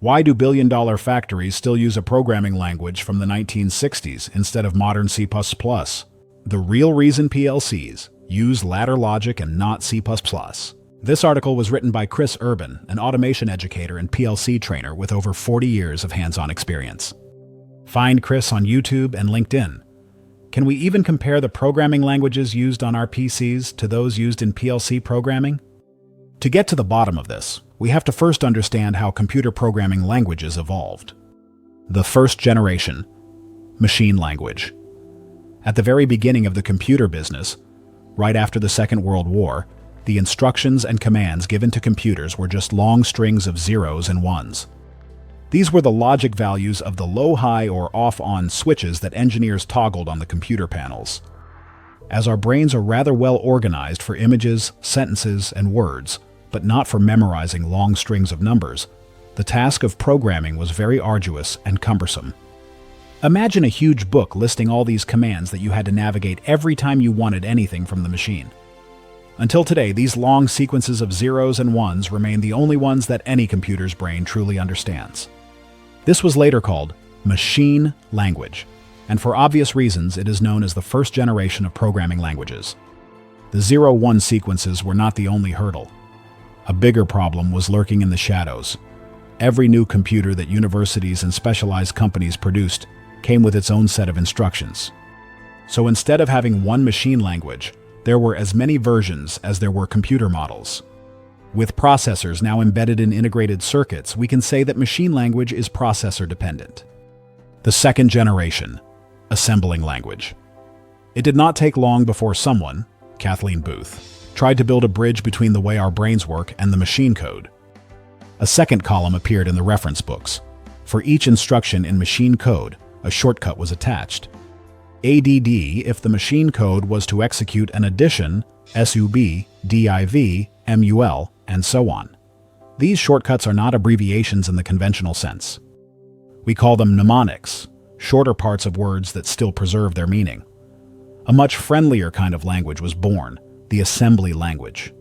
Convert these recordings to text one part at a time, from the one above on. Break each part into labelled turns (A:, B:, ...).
A: Why do billion-dollar factories still use a programming language from the 1960s instead of modern C++? The Real Reason PLCs use ladder logic and not C++. This article was written by Chris Urban, an automation educator and PLC trainer with over 40 years of hands-on experience. Find Chris on YouTube and LinkedIn. Can we even compare the programming languages used on our PCs to those used in PLC programming? To get to the bottom of this, we have to first understand how computer programming languages evolved. The first generation, machine language. At the very beginning of the computer business, right after the Second World War, the instructions and commands given to computers were just long strings of zeros and ones. These were the logic values of the low-high or off-on switches that engineers toggled on the computer panels. As our brains are rather well organized for images, sentences, and words, but not for memorizing long strings of numbers, the task of programming was very arduous and cumbersome. Imagine a huge book listing all these commands that you had to navigate every time you wanted anything from the machine. Until today, these long sequences of zeros and ones remain the only ones that any computer's brain truly understands. This was later called machine language, and for obvious reasons it is known as the first generation of programming languages. The 0-1 sequences were not the only hurdle. A bigger problem was lurking in the shadows. Every new computer that universities and specialized companies produced came with its own set of instructions. So instead of having one machine language, there were as many versions as there were computer models. With processors now embedded in integrated circuits, we can say that machine language is processor-dependent. The second generation, assembling language. It did not take long before someone, Kathleen Booth, tried to build a bridge between the way our brains work and the machine code. A second column appeared in the reference books. For each instruction in machine code, a shortcut was attached. ADD if the machine code was to execute an addition, SUB, DIV, MUL, and so on. These shortcuts are not abbreviations in the conventional sense. We call them mnemonics, shorter parts of words that still preserve their meaning. A much friendlier kind of language was born, the assembly language.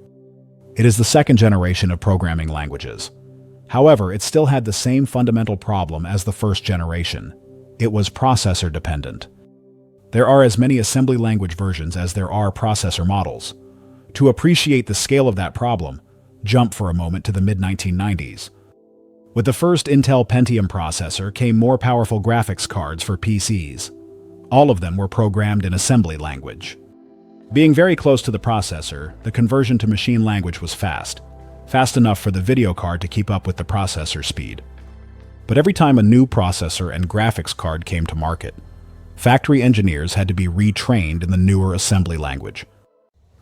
A: It is the second generation of programming languages. However, it still had the same fundamental problem as the first generation. It was processor-dependent. There are as many assembly language versions as there are processor models. To appreciate the scale of that problem, jump for a moment to the mid-1990s. With the first Intel Pentium processor came more powerful graphics cards for PCs. All of them were programmed in assembly language. Being very close to the processor, the conversion to machine language was fast enough for the video card to keep up with the processor speed. But every time a new processor and graphics card came to market, factory engineers had to be retrained in the newer assembly language.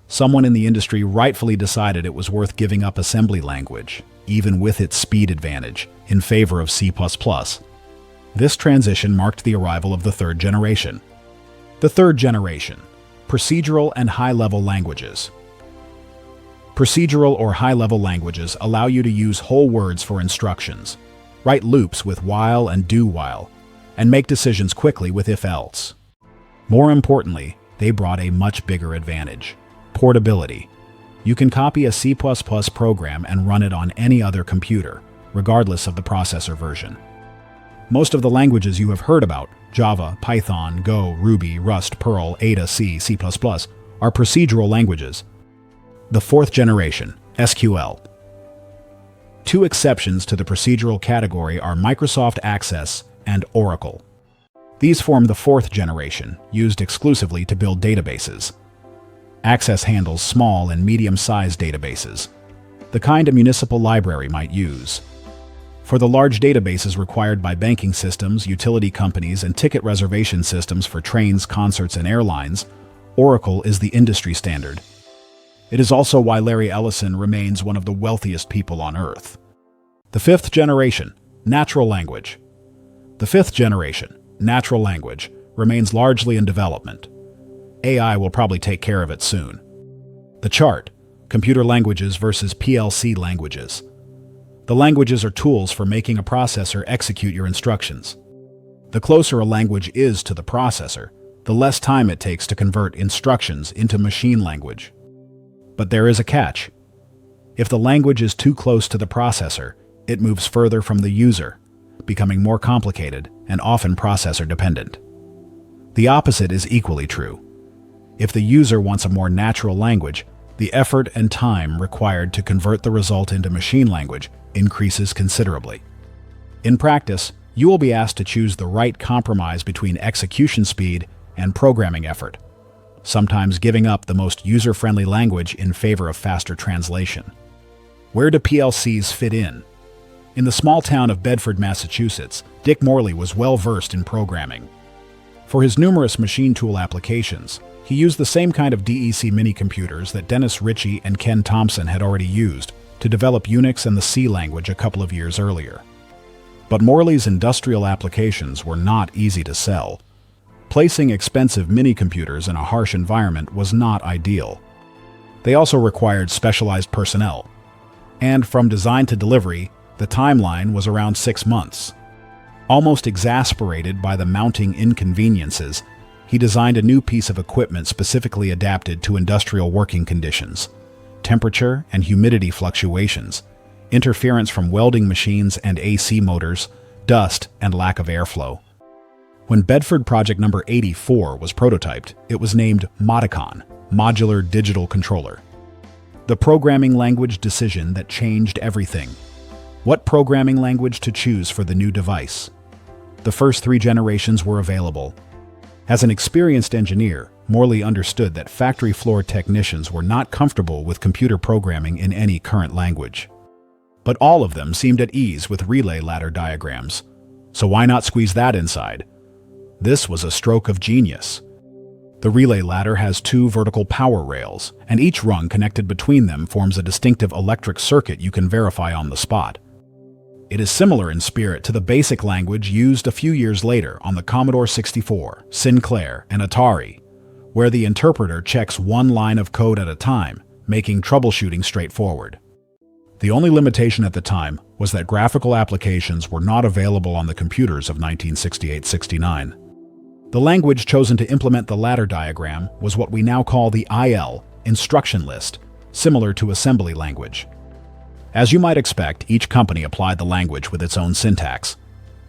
A: Someone in the industry rightfully decided it was worth giving up assembly language, even with its speed advantage, in favor of C++. This transition marked the arrival of the third generation. The third generation, procedural and high-level languages. Procedural or high-level languages allow you to use whole words for instructions, write loops with while and do while, and make decisions quickly with if-else. More importantly, they brought a much bigger advantage: portability. You can copy a C++ program and run it on any other computer, regardless of the processor version. Most of the languages you have heard about, Java, Python, Go, Ruby, Rust, Perl, Ada, C, C++, are procedural languages. The fourth generation, SQL. Two exceptions to the procedural category are Microsoft Access and Oracle. These form the fourth generation, used exclusively to build databases. Access handles small and medium-sized databases, the kind a municipal library might use. For the large databases required by banking systems, utility companies, and ticket reservation systems for trains, concerts, and airlines, Oracle is the industry standard. It is also why Larry Ellison remains one of the wealthiest people on Earth. The fifth generation, natural language. The fifth generation, natural language, remains largely in development. AI will probably take care of it soon. The chart, computer languages versus PLC languages. The languages are tools for making a processor execute your instructions. The closer a language is to the processor, the less time it takes to convert instructions into machine language. But there is a catch. If the language is too close to the processor, it moves further from the user, becoming more complicated and often processor dependent. The opposite is equally true. If the user wants a more natural language, the effort and time required to convert the result into machine language increases considerably. In practice, you will be asked to choose the right compromise between execution speed and programming effort, sometimes giving up the most user-friendly language in favor of faster translation. Where do PLCs fit in? In the small town of Bedford, Massachusetts, Dick Morley was well-versed in programming. For his numerous machine tool applications, he used the same kind of DEC mini-computers that Dennis Ritchie and Ken Thompson had already used to develop Unix and the C language a couple of years earlier. But Morley's industrial applications were not easy to sell. Placing expensive mini-computers in a harsh environment was not ideal. They also required specialized personnel, and from design to delivery, the timeline was around 6 months. Almost exasperated by the mounting inconveniences, he designed a new piece of equipment specifically adapted to industrial working conditions: temperature and humidity fluctuations, interference from welding machines and AC motors, dust, and lack of airflow. When Bedford Project number 84 was prototyped, it was named Modicon, Modular Digital Controller. The programming language decision that changed everything. What programming language to choose for the new device? The first 3 generations were available. As an experienced engineer, Morley understood that factory floor technicians were not comfortable with computer programming in any current language. But all of them seemed at ease with relay ladder diagrams. So why not squeeze that inside? This was a stroke of genius. The relay ladder has 2 vertical power rails, and each rung connected between them forms a distinctive electric circuit you can verify on the spot. It is similar in spirit to the basic language used a few years later on the Commodore 64, Sinclair, and Atari, where the interpreter checks one line of code at a time, making troubleshooting straightforward. The only limitation at the time was that graphical applications were not available on the computers of 1968-69. The language chosen to implement the ladder diagram was what we now call the IL, instruction list, similar to assembly language. As you might expect, each company applied the language with its own syntax.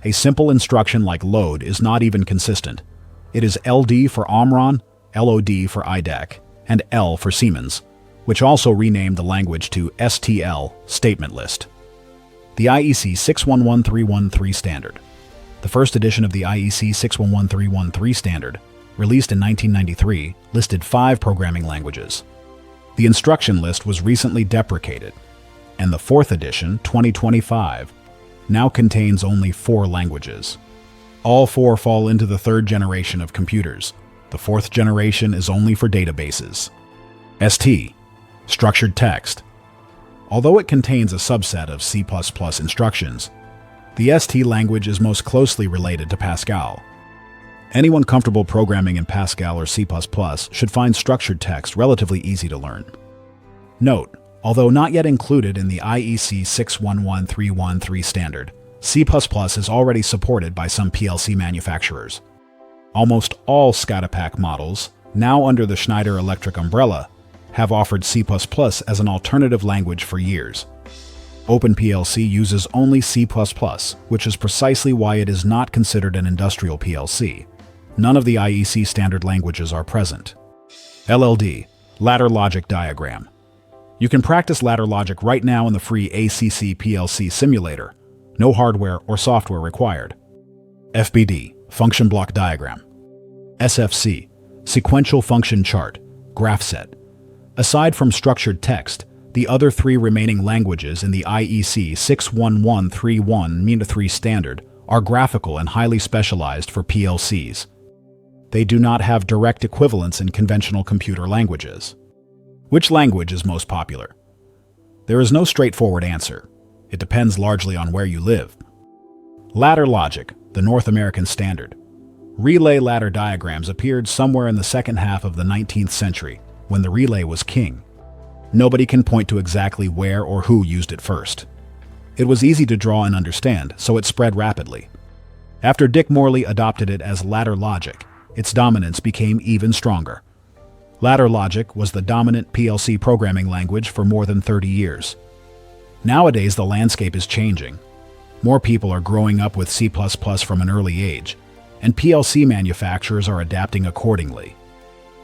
A: A simple instruction like load is not even consistent. It is LD for Omron, LOD for IDEC, and L for Siemens, which also renamed the language to STL, statement list. The IEC 611313 standard. The first edition of the IEC 611313 standard, released in 1993, listed 5 programming languages. The instruction list was recently deprecated, and the 4th edition, 2025, now contains only 4 languages. All 4 fall into the 3rd generation of computers. The 4th generation is only for databases. ST, structured text. Although it contains a subset of C++ instructions, the ST language is most closely related to Pascal. Anyone comfortable programming in Pascal or C++ should find structured text relatively easy to learn. Note, although not yet included in the IEC 611313 standard, C++ is already supported by some PLC manufacturers. Almost all SCADA-PAC models, now under the Schneider Electric umbrella, have offered C++ as an alternative language for years. OpenPLC uses only C++, which is precisely why it is not considered an industrial PLC. None of the IEC standard languages are present. LLD, Ladder Logic Diagram. You can practice ladder logic right now in the free ACC PLC simulator. No hardware or software required. FBD, Function Block Diagram. SFC, Sequential Function Chart, Grafcet. Aside from structured text, the other 3 remaining languages in the IEC 61131-3 standard are graphical and highly specialized for PLCs. They do not have direct equivalents in conventional computer languages. Which language is most popular? There is no straightforward answer. It depends largely on where you live. Ladder logic, the North American standard. Relay ladder diagrams appeared somewhere in the second half of the 19th century, when the relay was king. Nobody can point to exactly where or who used it first. It was easy to draw and understand, so it spread rapidly. After Dick Morley adopted it as ladder logic, its dominance became even stronger. Ladder logic was the dominant PLC programming language for more than 30 years. Nowadays, the landscape is changing. More people are growing up with C++ from an early age, and PLC manufacturers are adapting accordingly.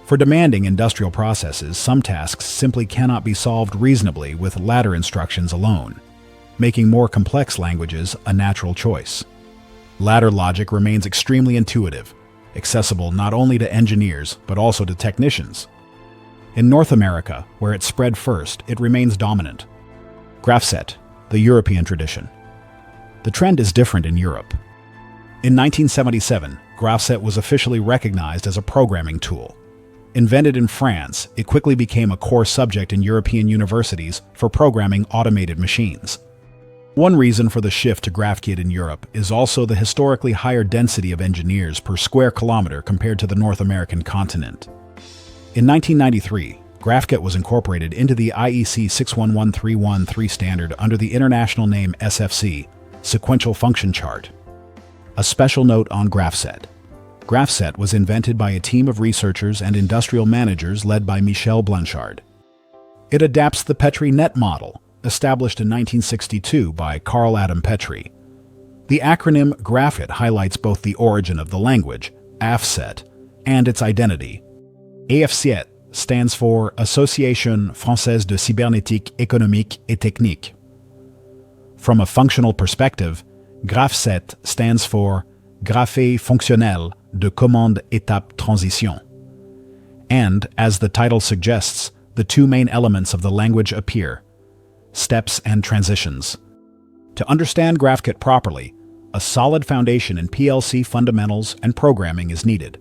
A: For demanding industrial processes, some tasks simply cannot be solved reasonably with ladder instructions alone, making more complex languages a natural choice. Ladder logic remains extremely intuitive, accessible not only to engineers but also to technicians. In North America, where it spread first, it remains dominant. Grafcet, the European tradition. The trend is different in Europe. In 1977, Grafcet was officially recognized as a programming tool. Invented in France, it quickly became a core subject in European universities for programming automated machines. One reason for the shift to Grafcet in Europe is also the historically higher density of engineers per square kilometer compared to the North American continent. In 1993, Grafcet was incorporated into the IEC 61131 standard under the international name SFC, Sequential Function Chart. A special note on Grafcet. Grafcet was invented by a team of researchers and industrial managers led by Michel Blanchard. It adapts the Petri net model, established in 1962 by Carl Adam Petri. The acronym Grafcet highlights both the origin of the language, AFCET, and its identity. AFCET stands for Association Française de Cybernétique Économique et Technique. From a functional perspective, Grafcet stands for Graphe fonctionnel de commande étape transition. And, as the title suggests, the two main elements of the language appear: steps and transitions. To understand Grafcet properly, a solid foundation in PLC fundamentals and programming is needed.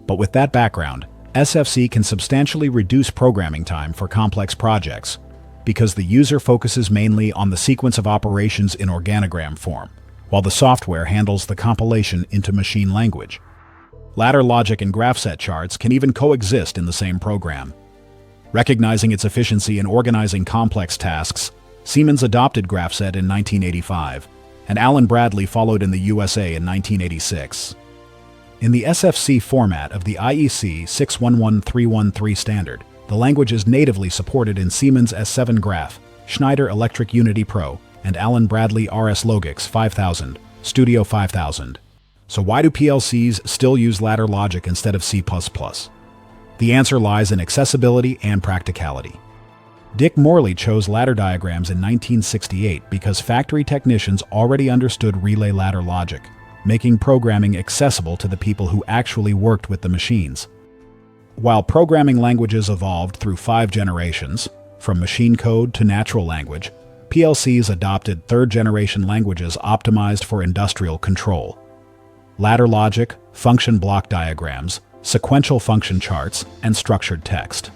A: But with that background, SFC can substantially reduce programming time for complex projects because the user focuses mainly on the sequence of operations in organogram form, while the software handles the compilation into machine language. Ladder logic and Grafcet charts can even coexist in the same program. Recognizing its efficiency in organizing complex tasks, Siemens adopted Grafcet in 1985, and Alan Bradley followed in the USA in 1986. In the SFC format of the IEC 61131 standard, the language is natively supported in Siemens S7 Graph, Schneider Electric Unity Pro, and Alan Bradley RS Logix 5000, Studio 5000. So why do PLCs still use ladder logic instead of C++? The answer lies in accessibility and practicality. Dick Morley chose ladder diagrams in 1968 because factory technicians already understood relay ladder logic, making programming accessible to the people who actually worked with the machines. While programming languages evolved through 5 generations, from machine code to natural language, PLCs adopted third-generation languages optimized for industrial control. Ladder logic, function block diagrams, sequential function charts, and structured text.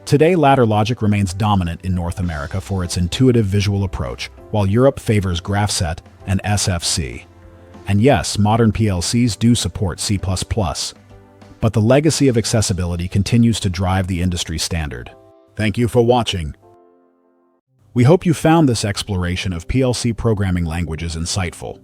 A: Today, ladder logic remains dominant in North America for its intuitive visual approach, while Europe favors Grafcet and SFC. And yes, modern PLCs do support C++, but the legacy of accessibility continues to drive the industry standard. Thank you for watching. We hope you found this exploration of PLC programming languages insightful.